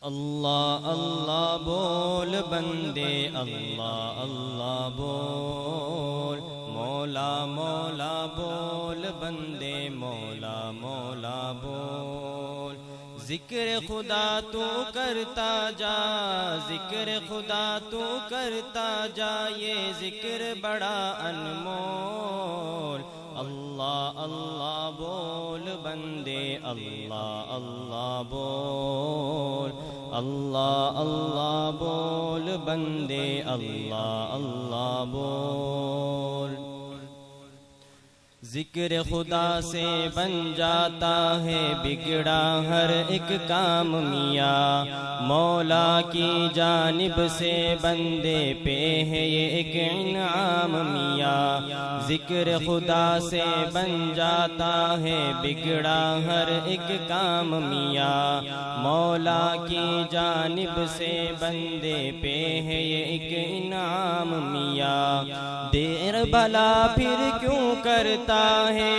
اللہ اللہ بول بندے، اللہ اللہ بول، مولا مولا بول بندے، مولا مولا بول۔ ذکر خدا تو کرتا جا، ذکر خدا تو کرتا جا، یہ ذکر بڑا انمول۔ اللہ اللہ بول بندے، اللہ اللہ بول، اللہ اللہ بول بندے، اللہ اللہ بول۔ ذکر خدا سے بن جاتا ہے بگڑا ہر ایک کام میاں، مولا کی جانب سے بندے پہ ہے یہ ایک انعام میاں۔ ذکر خدا سے بن جاتا ہے بگڑا ہر ایک کام میاں، مولا کی جانب سے بندے پہ ہے یہ ایک انعام میاں۔ دیر بھلا پھر کیوں کرتا ہے،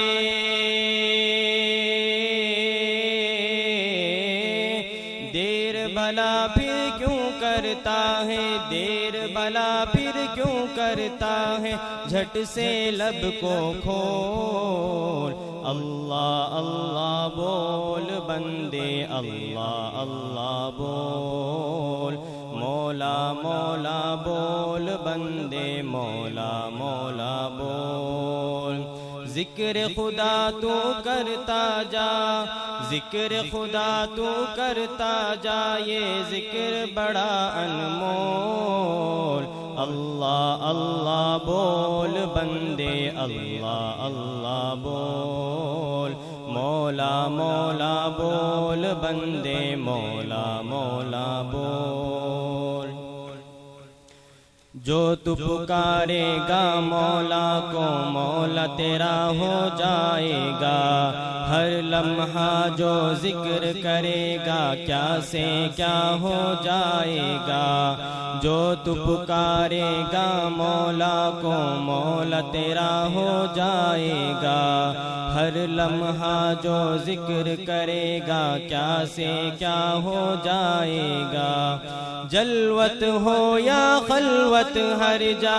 دیر بھلا پھر کیوں کرتا ہے، دیر بھلا پھر کیوں کرتا ہے، جھٹ سے لب کو کھول۔ اللہ اللہ بول بندے، اللہ اللہ بول، مولا مولا بول بندے، مولا مولا بول۔ ذکر خدا تو کرتا جا، ذکر خدا تو کرتا جا، یہ ذکر بڑا انمول۔ اللہ اللہ بول بندے، اللہ اللہ بول، مولا مولا بول بندے، مولا مولا بول۔ جو تو پکارے گا مولا کو، مولا تیرا ہو جائے گا۔ ہر لمحہ جو ذکر کرے گا، کیا سے کیا ہو جائے گا۔ جو تو پکارے گا مولا کو، مولا تیرا ہو جائے گا۔ ہر لمحہ جو ذکر کرے گا، کیا سے کیا ہو جائے گا۔ جلوت ہو یا خلوت ہر جا،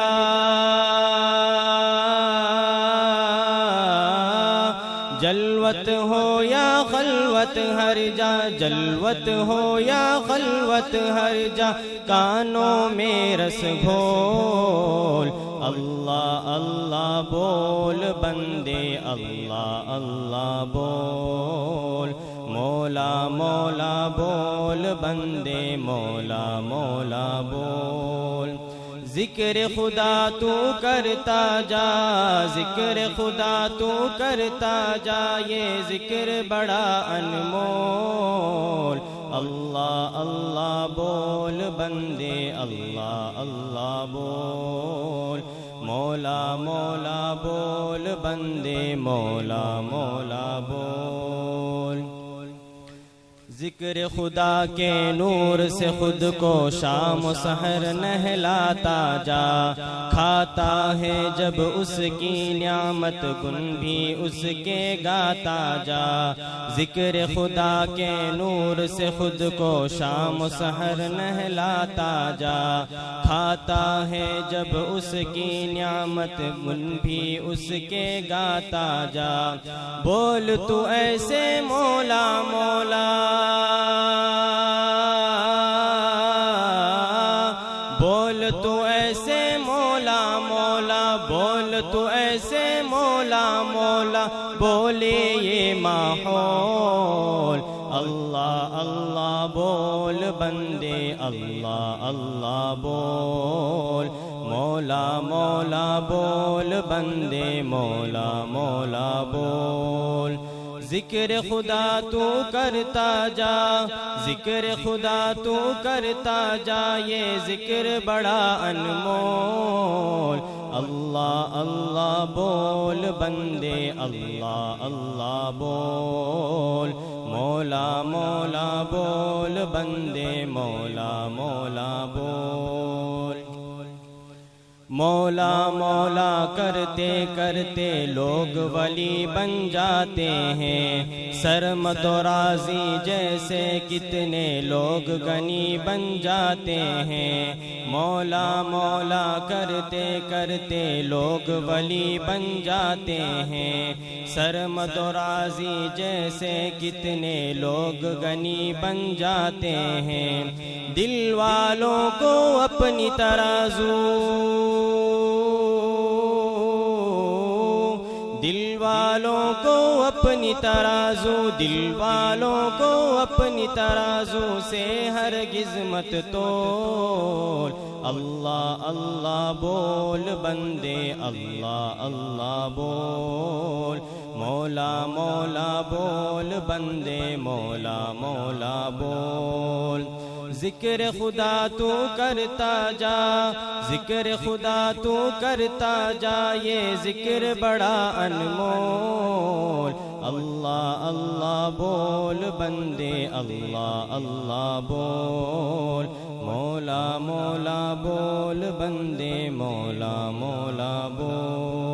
جلوت ہو یا خلوت ہر جا، جلوت ہو یا خلوت ہر جا، کانوں میں رس گھول۔ اللہ اللہ بول بندے، اللہ اللہ بول، مولا مولا بول بندے، مولا مولا بول۔ ذکر خدا تو کرتا جا، ذکر خدا تو کرتا جا، یہ ذکر بڑا انمول۔ اللہ اللہ بول بندے، اللہ اللہ بول، مولا مولا بول بندے، مولا مولا بول۔ ذکر خدا کے نور سے خود کو شام و سحر نہلاتا جا، کھاتا ہے جب اس کی نعمت گن بھی اس کے گاتا جا۔ ذکر خدا کے نور سے خود کو شام و سحر نہلاتا جا، کھاتا ہے جب اس کی نعمت گن بھی اس کے گاتا جا۔ بول تو ایسے مولا مولا، بول تو ایسے مولا مولا، بول تو ایسے مولا مولا، بولے یہ ماحول۔ اللہ اللہ بول بندے، اللہ اللہ بول، مولا مولا بول بندے، مولا مولا بول۔ ذکر خدا تو کرتا جا، ذکر خدا تو کرتا جا، یہ ذکر بڑا انمول۔ اللہ اللہ بول بندے، اللہ اللہ بول، مولا مولا بول بندے، مولا مولا بول۔ مولا مولا کرتے کرتے لوگ ولی بن جاتے ہیں، سرمد و راضی جیسے کتنے لوگ غنی بن جاتے ہیں۔ مولا مولا کرتے کرتے لوگ ولی بن جاتے ہیں، سرمد و راضی جیسے کتنے لوگ غنی بن جاتے ہیں۔ دل والوں کو اپنی ترازو، دل والوں کو اپنی ترازو، دل والوں کو اپنی ترازو سے ہرگز مت تول۔ اللہ اللہ بول بندے، اللہ اللہ بول، مولا مولا بول بندے، مولا مولا بول۔ ذکر خدا تو کرتا جا، ذکر خدا تو کرتا جا، یہ ذکر بڑا انمول۔ اللہ اللہ بول بندے، اللہ اللہ بول، مولا مولا بول بندے، مولا مولا بول۔